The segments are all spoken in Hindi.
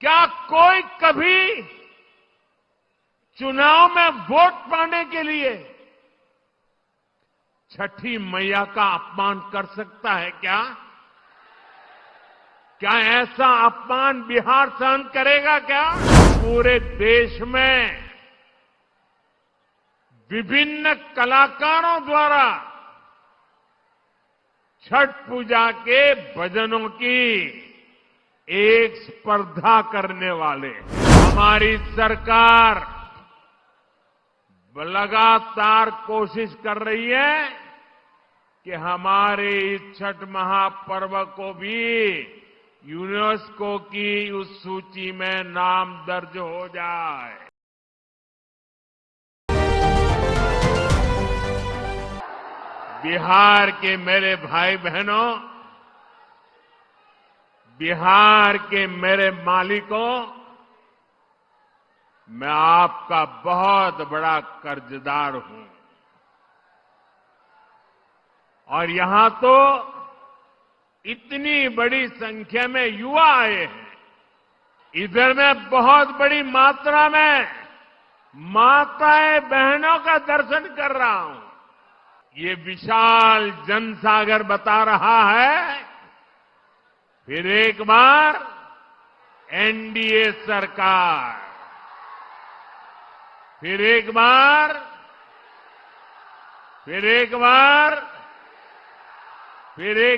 क्या कोई कभी चुनाव में वोट पाने के लिए छठी मैया का अपमान कर सकता है क्या? क्या ऐसा अपमान बिहार सहन करेगा क्या? पूरे देश में विभिन्न कलाकारों द्वारा छठ पूजा के भजनों की एक स्पर्धा करने वाले हमारी सरकार लगातार कोशिश कर रही है कि हमारे इस छठ महापर्व को भी यूनेस्को की उस सूची में नाम दर्ज हो जाए। बिहार के मेरे भाई बहनों, बिहार के मेरे मालिकों, मैं आपका बहुत बड़ा कर्जदार हूं। और यहां तो इतनी बड़ी संख्या में युवा आए हैं। इधर मैं बहुत बड़ी मात्रा में माताएं बहनों का दर्शन कर रहा हूं। ये विशाल जनसागर बता रहा है फिर एक बार एनडीए सरकार, फिर एक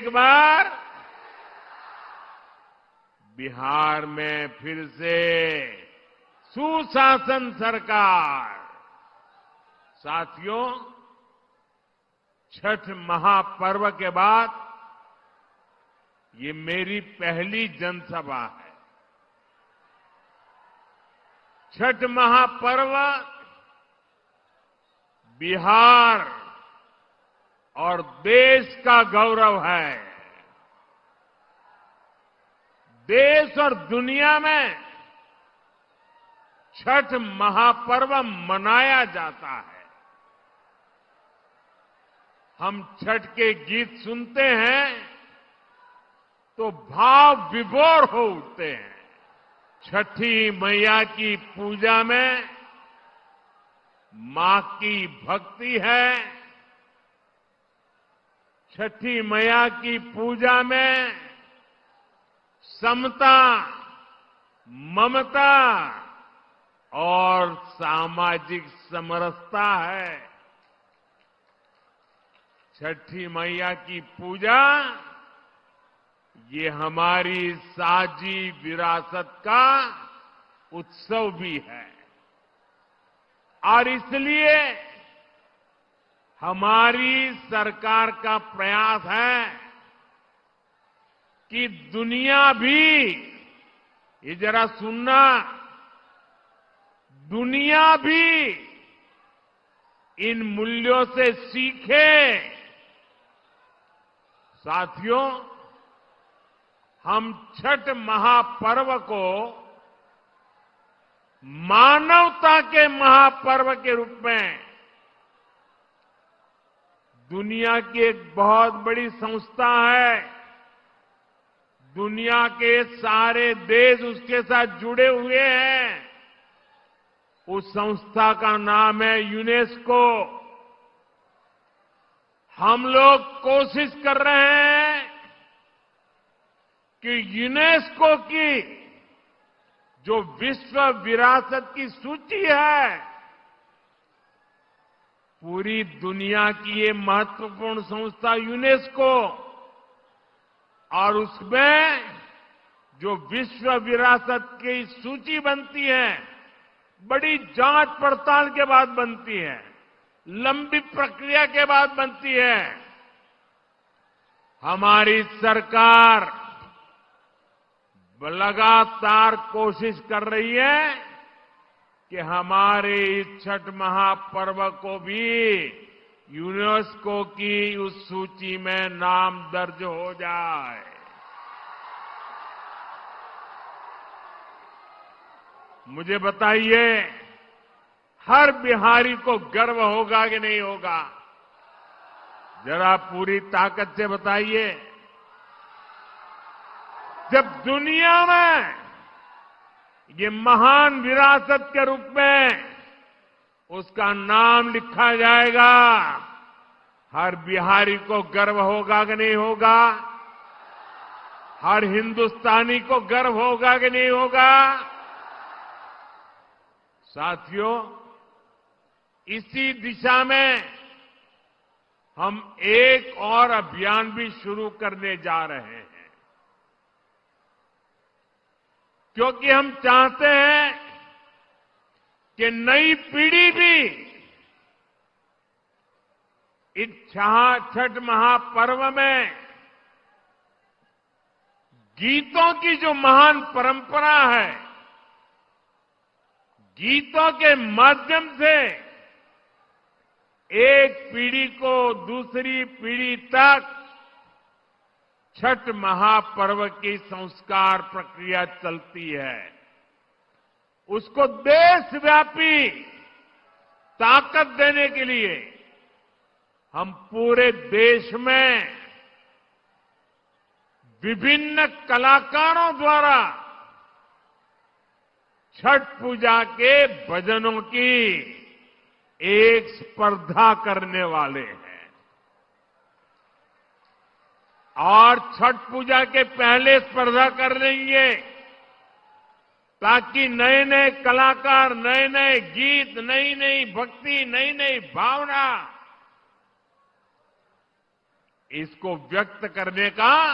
बार बिहार में फिर से सुशासन सरकार। साथियों, छठ महापर्व के बाद ये मेरी पहली जनसभा है। छठ महापर्व बिहार और देश का गौरव है। देश और दुनिया में छठ महापर्व मनाया जाता है। हम छठ के गीत सुनते हैं तो भाव विभोर हो उठते हैं। छठी मैया की पूजा में मां की भक्ति है। छठी मैया की पूजा में समता, ममता और सामाजिक समरसता है। छठी मैया की पूजा ये हमारी साझी विरासत का उत्सव भी है। और इसलिए हमारी सरकार का प्रयास है कि दुनिया भी, ये जरा सुनना, दुनिया भी इन मूल्यों से सीखे। साथियों, हम छठ महापर्व को मानवता के महापर्व के रूप में दुनिया की एक बहुत बड़ी संस्था है। दुनिया के सारे देश उसके साथ जुड़े हुए हैं। उस संस्था का नाम है यूनेस्को। हम लोग कोशिश कर रहे हैं कि यूनेस्को की जो विश्व विरासत की सूची है, पूरी दुनिया की ये महत्वपूर्ण संस्था यूनेस्को, और उसमें जो विश्व विरासत की सूची बनती है, बड़ी जांच पड़ताल के बाद बनती है, लंबी प्रक्रिया के बाद बनती है। हमारी सरकार लगातार कोशिश कर रही है कि हमारे इस छठ महापर्व को भी यूनेस्को की उस सूची में नाम दर्ज हो जाए। मुझे बताइए, हर बिहारी को गर्व होगा कि नहीं होगा? जरा पूरी ताकत से बताइए। जब दुनिया में ये महान विरासत के रूप में उसका नाम लिखा जाएगा। हर बिहारी को गर्व होगा कि नहीं होगा? हर हिंदुस्तानी को गर्व होगा कि नहीं होगा? साथियों, इसी दिशा में हम एक और अभियान भी शुरू करने जा रहे हैं, क्योंकि हम चाहते हैं कि नई पीढ़ी भी इस छठ महापर्व में गीतों की जो महान परंपरा है, गीतों के माध्यम से एक पीढ़ी को दूसरी पीढ़ी तक छठ महापर्व की संस्कार प्रक्रिया चलती है। उसको देशव्यापी ताकत देने के लिए हम पूरे देश में विभिन्न कलाकारों द्वारा छठ पूजा के भजनों की एक स्पर्धा करने वाले हैं। और छठ पूजा के पहले स्पर्धा कर लेंगे ताकि नए नए कलाकार, नए नए गीत, नई नई भक्ति, नई नई भावना, इसको व्यक्त करने का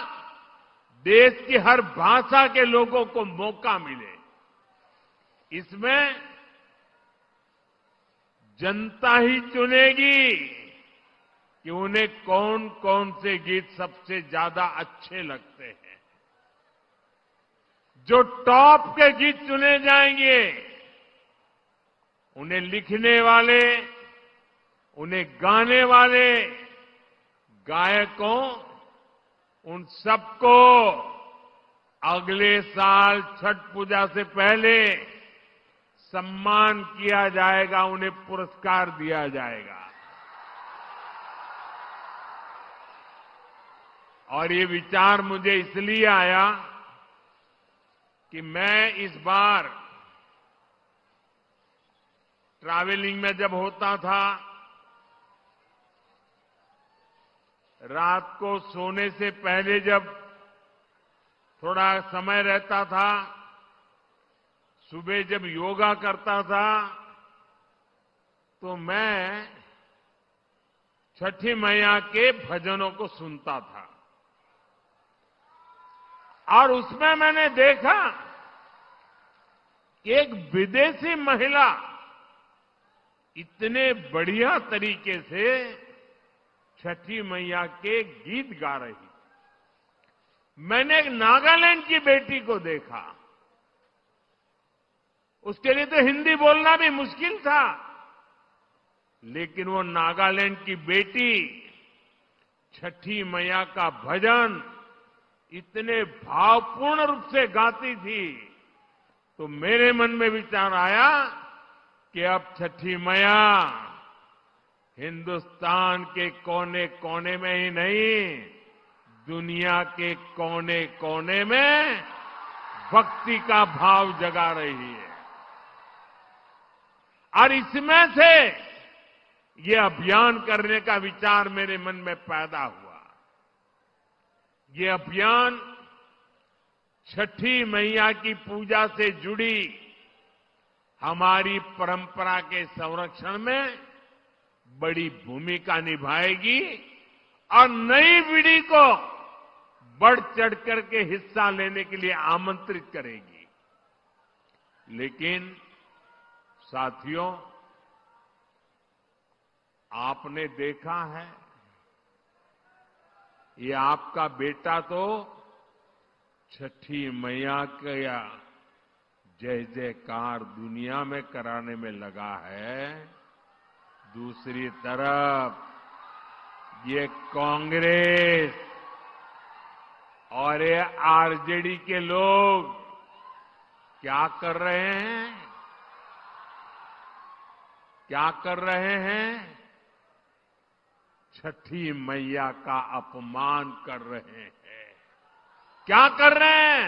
देश की हर भाषा के लोगों को मौका मिले। इसमें जनता ही चुनेगी कि उन्हें कौन कौन से गीत सबसे ज्यादा अच्छे लगते हैं। जो टॉप के गीत चुने जाएंगे, उन्हें लिखने वाले, उन्हें गाने वाले गायकों, उन सबको अगले साल छठ पूजा से पहले सम्मान किया जाएगा, उन्हें पुरस्कार दिया जाएगा। और ये विचार मुझे इसलिए आया कि मैं इस बार ट्रैवलिंग में जब होता था, रात को सोने से पहले जब थोड़ा समय रहता था, सुबह जब योगा करता था, तो मैं छठी मैया के भजनों को सुनता था। और उसमें मैंने देखा कि एक विदेशी महिला इतने बढ़िया तरीके से छठी मैया के गीत गा रही थी। मैंने एक नागालैंड की बेटी को देखा, उसके लिए तो हिंदी बोलना भी मुश्किल था, लेकिन वो नागालैंड की बेटी छठी मैया का भजन इतने भावपूर्ण रूप से गाती थी, तो मेरे मन में विचार आया कि अब छठी मैया हिंदुस्तान के कोने कोने में ही नहीं, दुनिया के कोने कोने में भक्ति का भाव जगा रही है। और इसमें से ये अभियान करने का विचार मेरे मन में पैदा हुआ। ये अभियान छठी मैया की पूजा से जुड़ी हमारी परंपरा के संरक्षण में बड़ी भूमिका निभाएगी और नई पीढ़ी को बढ़ चढ़ करके हिस्सा लेने के लिए आमंत्रित करेगी। लेकिन साथियों, आपने देखा है, ये आपका बेटा तो छठी मैया का जय जयकार दुनिया में कराने में लगा है। दूसरी तरफ ये कांग्रेस और ये आरजेडी के लोग क्या कर रहे हैं? क्या कर रहे हैं? छठी मैया का अपमान कर रहे हैं। क्या कर रहे हैं?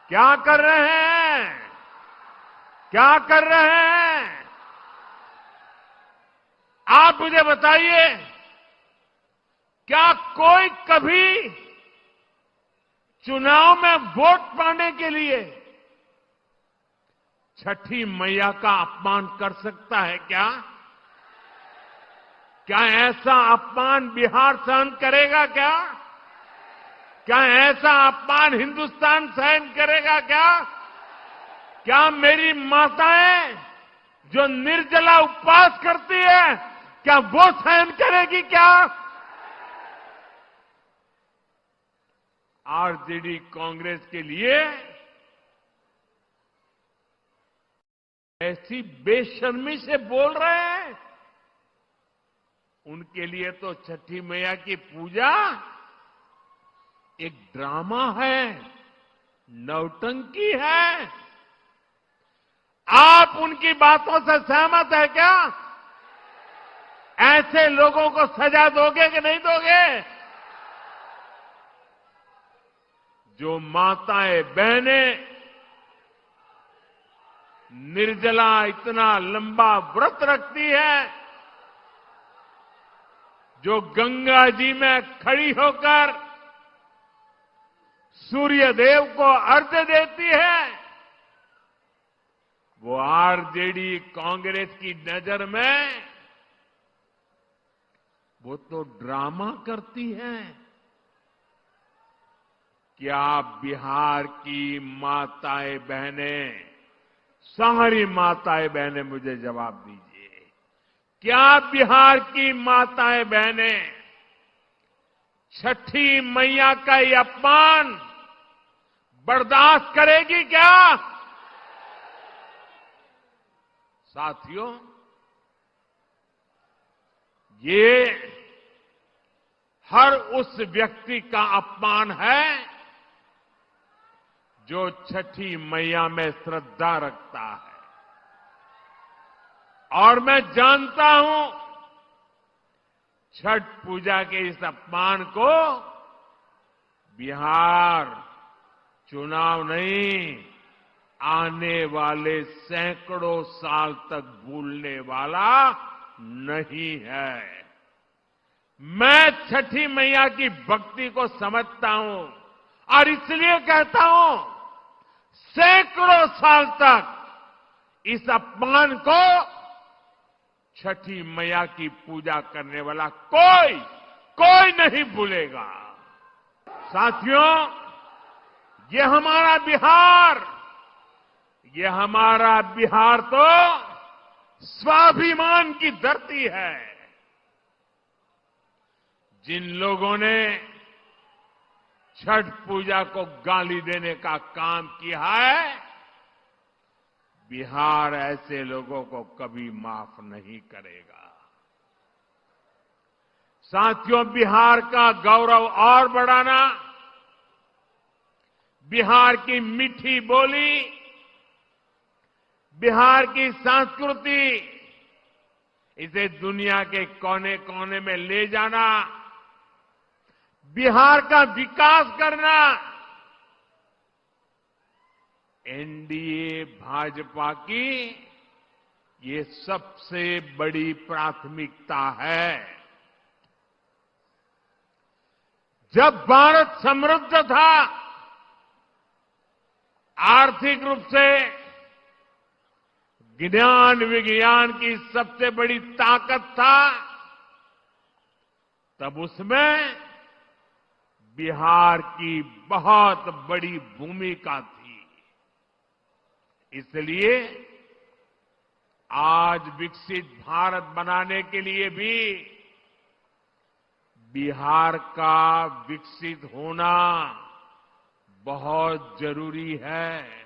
क्या कर रहे हैं? क्या कर रहे हैं? आप मुझे बताइए, क्या कोई कभी चुनाव में वोट पाने के लिए छठी मैया का अपमान कर सकता है क्या? क्या ऐसा अपमान बिहार सहन करेगा क्या? क्या ऐसा अपमान हिंदुस्तान सहन करेगा क्या? क्या मेरी माताएं जो निर्जला उपवास करती है, क्या वो सहन करेगी क्या? आरजेडी कांग्रेस के लिए ऐसी बेशर्मी से बोल रहे हैं। उनके लिए तो छठी मैया की पूजा एक ड्रामा है, नौटंकी है। आप उनकी बातों से सहमत है क्या? ऐसे लोगों को सजा दोगे कि नहीं दोगे? जो माताएं बहनें निर्जला इतना लंबा व्रत रखती है, जो गंगा जी में खड़ी होकर सूर्य देव को अर्घ्य देती है, वो आरजेडी कांग्रेस की नजर में वो तो ड्रामा करती है। क्या बिहार की माताएं बहनें, सारी माताएं बहनें मुझे जवाब दीजिए, क्या बिहार की माताएं बहनें छठी मैया का ये अपमान बर्दाश्त करेगी क्या? साथियों, ये हर उस व्यक्ति का अपमान है जो छठी मैया में श्रद्धा रखता है। और मैं जानता हूं, छठ पूजा के इस अपमान को बिहार चुनाव नहीं, आने वाले सैकड़ों साल तक भूलने वाला नहीं है। मैं छठी मैया की भक्ति को समझता हूं और इसलिए कहता हूं, सैकड़ों साल तक इस अपमान को छठी मैया की पूजा करने वाला कोई नहीं भूलेगा। साथियों, ये हमारा बिहार तो स्वाभिमान की धरती है। जिन लोगों ने छठ पूजा को गाली देने का काम किया है, बिहार ऐसे लोगों को कभी माफ नहीं करेगा। साथियों, बिहार का गौरव और बढ़ाना, बिहार की मीठी बोली, बिहार की संस्कृति, इसे दुनिया के कोने कोने में ले जाना, बिहार का विकास करना, एनडीए भाजपा की ये सबसे बड़ी प्राथमिकता है। जब भारत समृद्ध था, आर्थिक रूप से ज्ञान विज्ञान की सबसे बड़ी ताकत था, तब उसमें बिहार की बहुत बड़ी भूमिका थी। इसलिए आज विकसित भारत बनाने के लिए भी बिहार का विकसित होना बहुत जरूरी है।